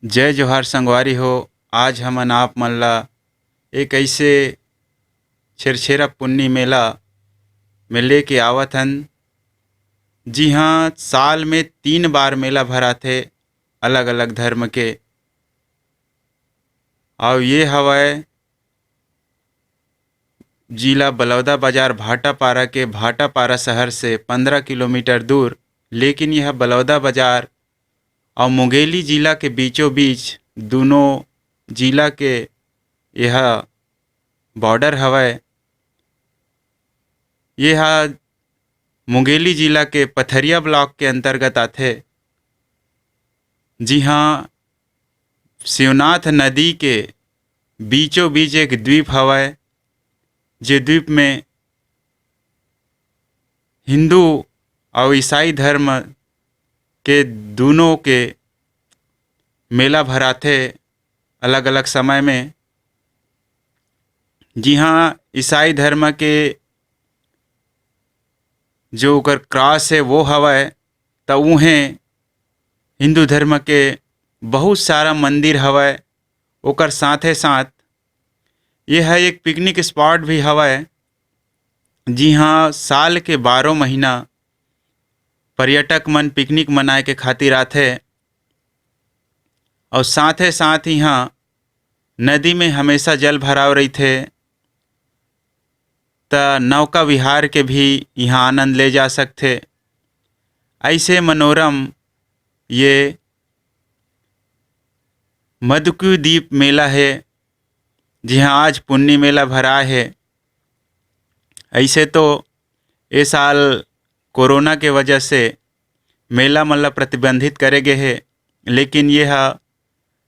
जय जोहार संगवारी हो। आज हमन आप मन ला एक ऐसे छेरछेरा पुन्नी मेला में लेके आवत हन। जी हाँ, साल में 3 बार मेला भराथे अलग अलग धर्म के। और ये हवय जिला बलौदा बाजार भाटापारा के भाटापारा शहर से 15 किलोमीटर दूर। लेकिन यह बलौदा बाजार और मुंगेली जिला के बीचों बीच दोनों जिला के यह बॉर्डर हवय। यह मुंगेली जिला के पथरिया ब्लॉक के अंतर्गत आथे। जी हाँ, शिवनाथ नदी के बीचों बीच एक द्वीप हवय। जे द्वीप में हिंदू और ईसाई धर्म के दोनों के मेला भराथे अलग अलग समय में। जी हाँ, ईसाई धर्म के जो ओकर क्रॉस है वो हवय, त उहें हिंदू धर्म के बहुत सारा मंदिर हवय। ओकर साथे साथ यह एक पिकनिक स्पॉट भी हवय। जी हाँ, साल के 12 महीना पर्यटक मन पिकनिक मनाए के खातिर आथे। और साथे साथ यहाँ नदी में हमेशा जल भराव रहिथे, त नौका विहार के भी यहाँ आनंद ले जा सकथे। ऐसे मनोरम ये मधुकू द्वीप मेला है, जिहाँ आज पुन्नी मेला भरा है। ऐसे तो ये साल कोरोना के वजह से मेला मन ला प्रतिबंधित करे गे हे, लेकिन यह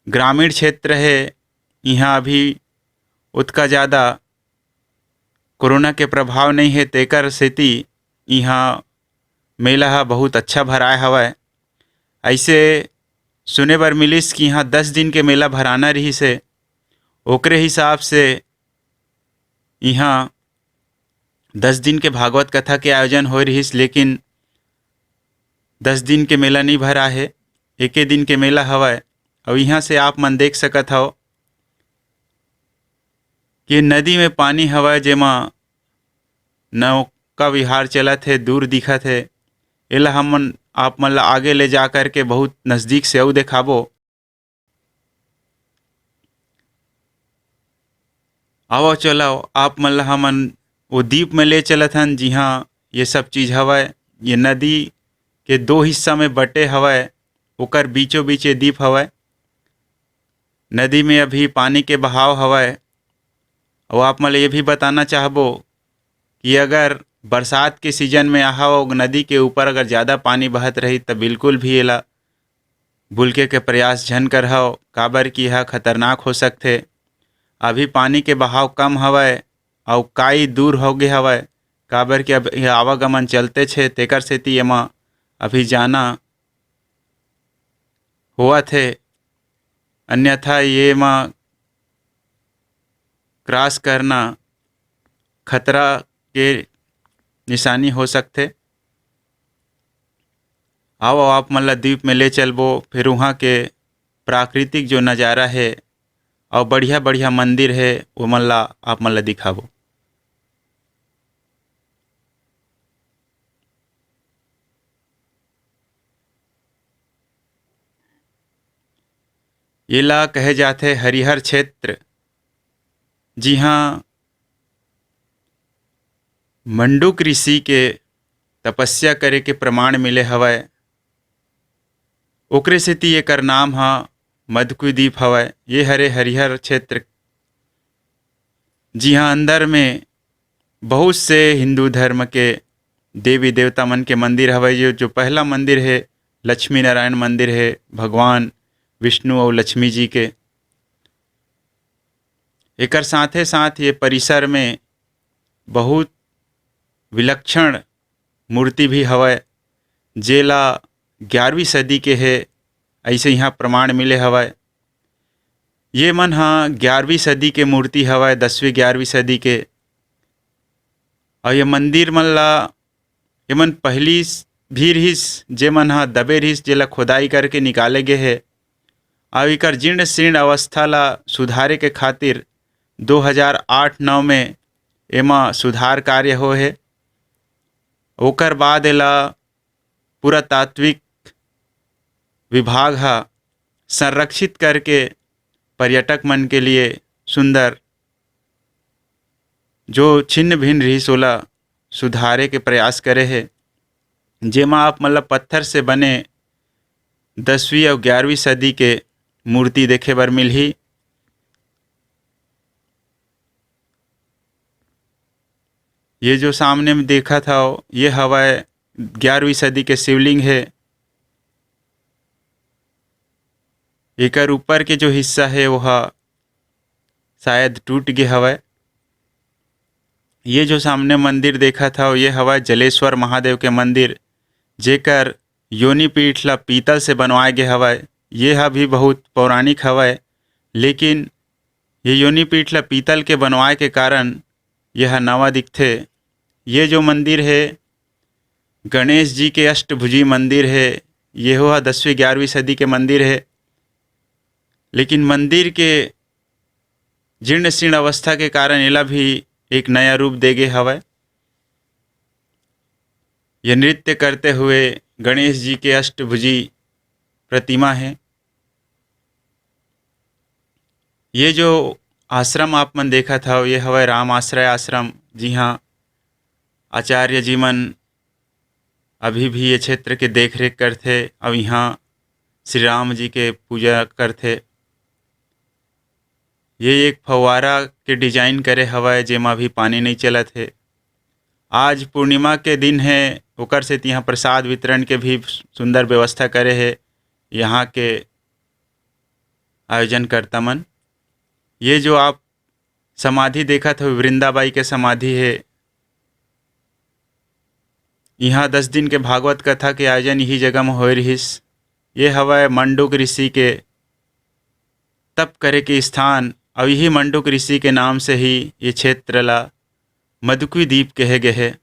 ग्रामीण क्षेत्र है। यहाँ अभी उतना ज़्यादा कोरोना के प्रभाव नहीं है, तेकर सेती यहाँ मेला हा बहुत अच्छा भराए हवय। ऐसे सुने बर मिलिस कि यहाँ 10 दिन के मेला भराना रही से, ओकरे हिसाब से यहाँ 10 दिन के भागवत कथा के आयोजन हो रहीस। लेकिन 10 दिन के मेला नहीं भरा है, एके दिन के मेला हवय। और यहाँ से आप मन देख सकत हो कि नदी में पानी हवय, जेमा नौका विहार चलत है, दूर दिखत है। एला हमन आप मन ला आगे ले जा कर के बहुत नज़दीक से अउ देखाबो। आओ चलो, आप मन ला हमन वो द्वीप में ले चलत हन, जी हाँ ये सब चीज़ हवय। ये नदी के 2 हिस्सा में बटे हवय, ओकर बीचों बीच ये द्वीप हवय। नदी में अभी पानी के बहाव हवय। और आप मन ये भी बताना चाहबो कि अगर बरसात के सीजन में आहा नदी के ऊपर अगर ज़्यादा पानी बहत रही तो बिल्कुल भी एला बुलके के प्रयास झन करहव, काबर कि यह खतरनाक हो सकथे। अभी पानी के बहाव कम हवय और काई दूर हो गए हवय, काबर कि अब यह आवागमन चलते छे, तेकर सेती एमा अभी जाना होवत है। अन्यथा ये मा क्रॉस करना खतरा के निशानी हो सकथे। आओ आप मन ला द्वीप में ले चलबो, फिर वहाँ के प्राकृतिक जो नज़ारा है और बढ़िया बढ़िया मंदिर है वो मन ला आप मन ला दिखाबो। एला कहे जाथे हरिहर क्षेत्र। जी हाँ, मंडूक ऋषि के तपस्या करे के प्रमाण मिले हवय, ओकरे सेती एकर नाम हा मधुकू द्वीप हवय। ये हरे हरिहर क्षेत्र। जी हाँ, अंदर में बहुत से हिंदू धर्म के देवी देवता मन के मंदिर हवय। जो पहला मंदिर है लक्ष्मी नारायण मंदिर है, भगवान विष्णु और लक्ष्मी जी के। एकर साथे साथ ये परिसर में बहुत विलक्षण मूर्ति भी हवय, जेला 11वीं सदी के है, ऐसे यहाँ प्रमाण मिले हवय। ये मन हाँ 11वीं सदी के मूर्ति हवय, 10वीं 11वीं सदी के। और ये मंदिर मन ला ये मन पहली भी रहिस, जे मन हा दबे रहिस, जेला खोदाई करके निकाले गे है। और एकर जीर्ण शीर्ण अवस्था ला सुधारे के खातिर 2008-9 में एमा सुधार कार्य होए हे। ओकर बाद एला पुरातात्विक विभाग हा संरक्षित करके पर्यटक मन के लिए सुंदर जो छिन्न भिन्न रहिस ओला सुधारे के प्रयास करे हे, जेमा आप मतलब पत्थर से बने 10वीं और 11वीं सदी के मूर्ति देखे बर मिलही। ये जो सामने में देखा था ये हवाए 11वीं सदी के शिवलिंग है। एकर ऊपर के जो हिस्सा है वह शायद टूट गए हवाए। ये जो सामने मंदिर देखा था ये हवा जलेश्वर महादेव के मंदिर, जेकर योनि पीठ ला पीतल से बनवाए गए हवाए। ये हा भी बहुत पौराणिक हवाए, लेकिन ये योनि पीठ ला पीतल के बनवाए के कारण यह नवा दिखथे। ये जो मंदिर है गणेश जी के अष्टभुजी मंदिर है। ये हो 10वीं 11वीं सदी के मंदिर है, लेकिन मंदिर के जीर्ण शीर्ण अवस्था के कारण एला भी एक नया रूप दे गए हवय। यह नृत्य करते हुए गणेश जी के अष्टभुजी प्रतिमा है। ये जो आश्रम आप मन देखा था ये हवय राम आश्रय आश्रम, जी हाँ आचार्य जी मन अभी भी ये क्षेत्र के देख रेख करथे और यहाँ श्री राम जी के पूजा करथे। ये एक फव्वारा के डिजाइन करे हवय जेमा भी पानी नहीं चलत है। आज पूर्णिमा के दिन है, ओकर से यहाँ प्रसाद वितरण के भी सुंदर व्यवस्था करे है यहाँ के आयोजन करता मन। ये जो आप समाधि देखा था वृंदाबाई के समाधि है। यहाँ 10 दिन के भागवत कथा के आयोजन यही जगह में होए रहिस। ये हवय मंडूक ऋषि के तप करे के स्थान और यही मंडूक ऋषि के नाम से ही ये क्षेत्र ला मधुकी द्वीप कहे गए है।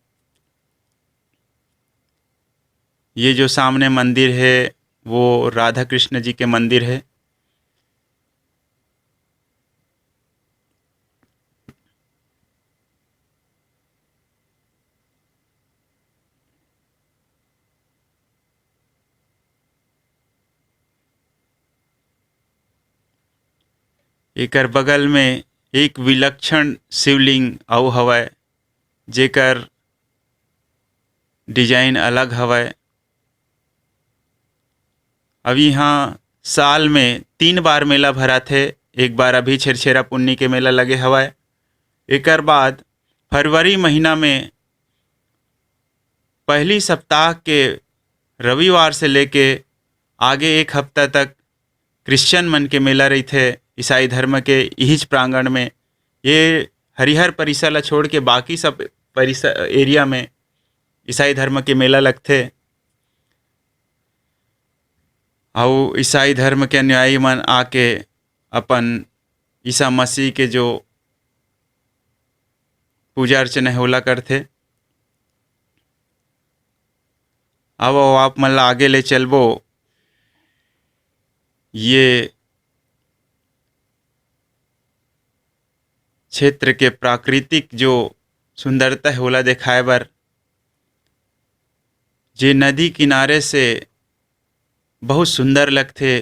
ये जो सामने मंदिर है वो राधा कृष्ण जी के मंदिर है। एकर बगल में एक विलक्षण शिवलिंग अउ हवय, जेकर डिजाइन अलग हवय। अब यहाँ साल में 3 बार मेला भरा थे। एक बार अभी छेरछेरा पुन्नी के मेला लगे हवय। एकर बाद फरवरी महीना में पहली सप्ताह के रविवार से लेके आगे एक हफ्ता तक क्रिश्चियन मन के मेला रही थे। ईसाई धर्म के इहिच प्रांगण में ये हरिहर परिसर ला छोड़ के बाकी सब परिसर एरिया में ईसाई धर्म के मेला लगथे। और ईसाई धर्म के अनुयायी मन आके अपन ईसा मसीह के जो पूजा अर्चना होला करथे। अब आप मन ला आगे ले चलबो, ये क्षेत्र के प्राकृतिक जो सुंदरता है ओला दिखाए बर। जे नदी किनारे से बहुत सुंदर लगथे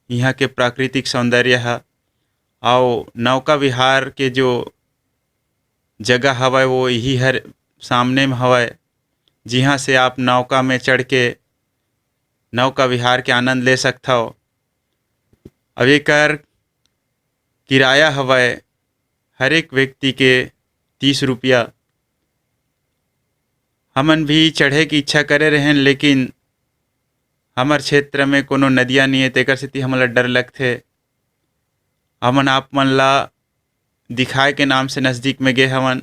यहाँ के प्राकृतिक सौंदर्य है। और नौका विहार के जो जगह हवय वो यही हर सामने में हवय, जिहाँ से आप नौका में चढ़ के नौका विहार के आनंद ले सकते हो। अब एकर किराया हवय हर एक व्यक्ति के 30 रुपया। हमन भी चढ़े की इच्छा करे रहें, लेकिन हमार क्षेत्र में कोनो नदिया नहीं है, तेकर सेती हमन ला डर लगथे। हमन आप मन ला दिखाए के नाम से नज़दीक में गे हवन,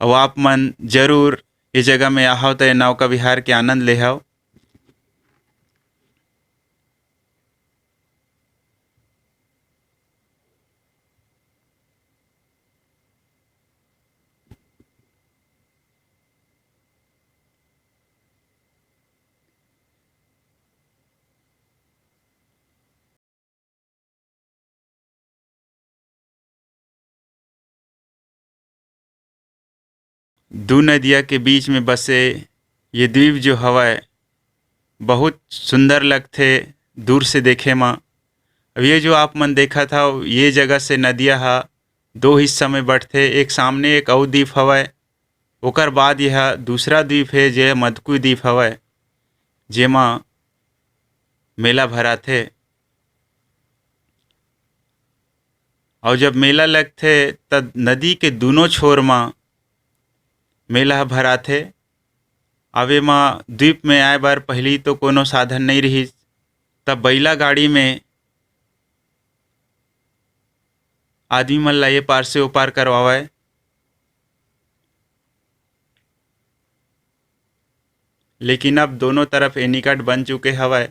और आप मन जरूर ये जगह में आओ तो नौका विहार के आनंद ले आओ। दो नदिया के बीच में बसे ये द्वीप जो हवय बहुत सुंदर लगथे दूर से देखे म। अब ये जो आप मन देखा था ये जगह से नदिया हा दो हिस्सा में बंटथे। एक सामने एक अउ द्वीप हवय, ओकर बाद यह दूसरा द्वीप है जे मदकू द्वीप हवय, जेमा मेला भराथे। और जब मेला लगथे तब नदी के दोनों छोर म मेला ह भराथे। अब एमा द्वीप में आए बर पहली तो कोनो साधन नहीं रहिस, तब बैला गाड़ी में आदमी मन ला ये पार से ओ पार करवावय। लेकिन अब दोनों तरफ एनीकट बन चुके हवय,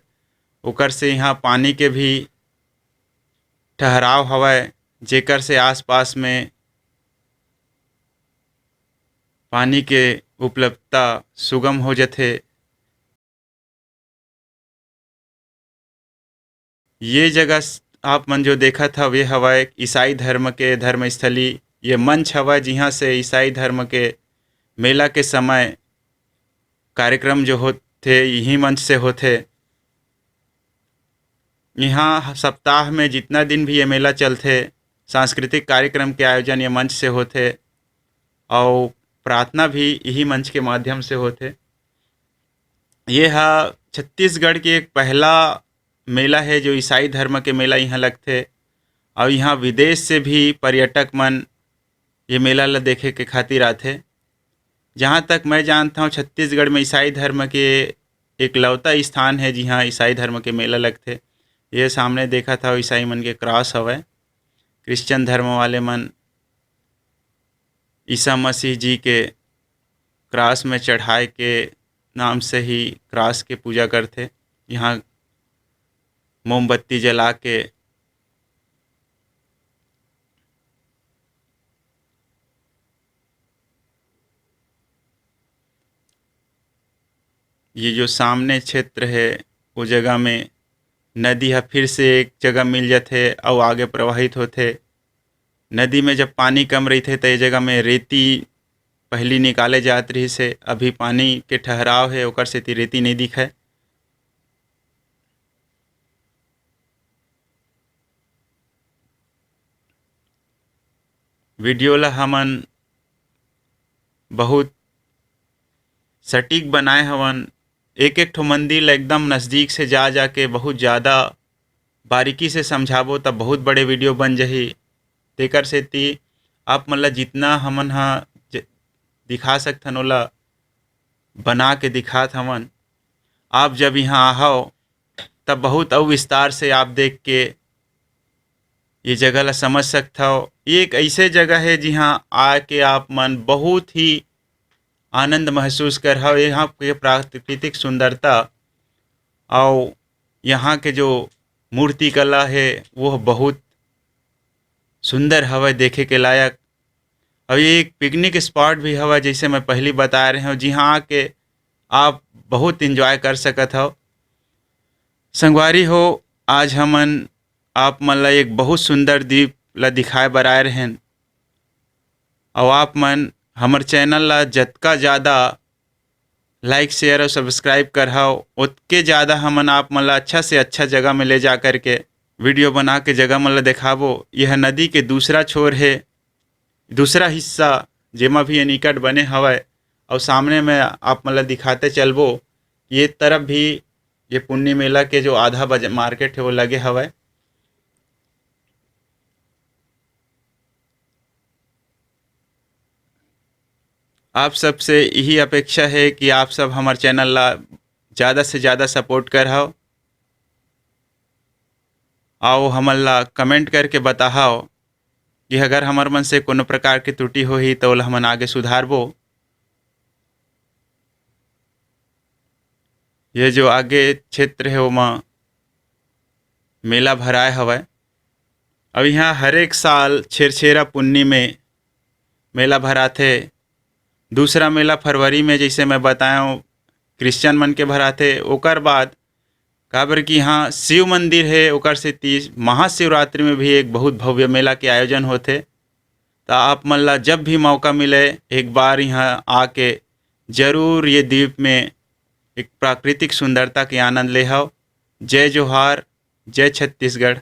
ओकर से यहाँ पानी के भी ठहराव हवय, जेकर से आसपास में पानी के उपलब्धता सुगम हो जाथे। ये जगह आप मन जो देखा था वे हवय ईसाई धर्म के धर्मस्थली। ये मंच हवय जिहाँ से ईसाई धर्म के मेला के समय कार्यक्रम जो होथे यही मंच से होथे। यहाँ सप्ताह में जितना दिन भी ये मेला चलथे सांस्कृतिक कार्यक्रम के आयोजन ये मंच से होथे और प्रार्थना भी यही मंच के माध्यम से होथे। ये हा छत्तीसगढ़ के एक पहला मेला है जो ईसाई धर्म के मेला यहाँ लगथे और यहाँ विदेश से भी पर्यटक मन ये मेला ला देखे के खातिर आथे। जहाँ तक मैं जानता हूँ छत्तीसगढ़ में ईसाई धर्म के एकलौता स्थान है जहाँ ईसाई धर्म के मेला लगथे। ये सामने देखा था ईसाई मन के क्रॉस हवय, क्रिश्चियन धर्म वाले मन ईसा मसीह जी के क्रॉस में चढ़ाए के नाम से ही क्रॉस के पूजा करथे। यहाँ मोमबत्ती जला के ये जो सामने क्षेत्र है वो जगह में नदी है फिर से एक जगह मिल जाथे और आगे प्रवाहित होथे। नदी में जब पानी कम रहथे तो ये जगह में रेती पहली निकाले जात रही से, अभी पानी के ठहराव है ओकर सेती रेती नहीं दिखे। वीडियो ला हमन बहुत सटीक बनाए हवन, एक एक ठो मंदिर ला एकदम नज़दीक से जा जाके बहुत ज़्यादा बारीकी से समझाबो तब बहुत बड़े वीडियो बन जाही। तेकर सेती आप मन ला जितना हमन हा दिखा सकथन ओला बना के दिखात हवन। आप जब यहाँ आओ तब बहुत और विस्तार से आप देख के ये जगह ला समझ सकते हो। ये एक ऐसे जगह है जहाँ आके आप मन बहुत ही आनंद महसूस कर हो। यहाँ के प्राकृतिक सुंदरता और यहाँ के जो मूर्ति कला है वो बहुत सुंदर हवा देखे के लायक। और ये एक पिकनिक स्पॉट भी हवा जैसे मैं पहले बता रहे हूँ, जहाँ आके आप बहुत इंजॉय कर सकत हो। संगवारी हो आज हमन आप मन ला एक बहुत सुंदर द्वीप ला दिखाए बर आए रहें और आप मन हमर चैनल ला जतका ज़्यादा लाइक शेयर और सब्सक्राइब करहाओ उतके ज़्यादा हमन आप मन ला अच्छा से अच्छा जगह में ले जा कर के वीडियो बना के जगह मन ला दिखाबो। यह नदी के दूसरा छोर है, दूसरा हिस्सा जेमा भी ये निकट बने हवय और सामने में आप मन ला दिखाते चलबो। ये तरफ भी ये पुन्नी मेला के जो आधा मार्केट है वो लगे हवय। आप सबसे यही अपेक्षा है कि आप सब हमारे चैनल ला ज़्यादा से ज़्यादा सपोर्ट करहाओ आओ हमन ला कमेंट करके बताओ कि अगर हमार मन से कोनो प्रकार की त्रुटि होही तो ओला हमन आगे सुधारबो। ये जो आगे क्षेत्र है ओमा मेला भराए हवय। अब यहाँ हर एक साल छेरछेरा पुन्नी में मेला भराथे। दूसरा मेला फरवरी में जैसे मैं बताया क्रिश्चियन मन के भराथे। ओकर बाद काबर कि यहाँ शिव मंदिर है ओकर से 30 महाशिवरात्रि में भी एक बहुत भव्य मेला के आयोजन होथे। तो आप मन ला जब भी मौका मिले एक बार यहाँ आके जरूर ये द्वीप में एक प्राकृतिक सुंदरता के आनंद ले हव। जय जोहार, जय छत्तीसगढ़।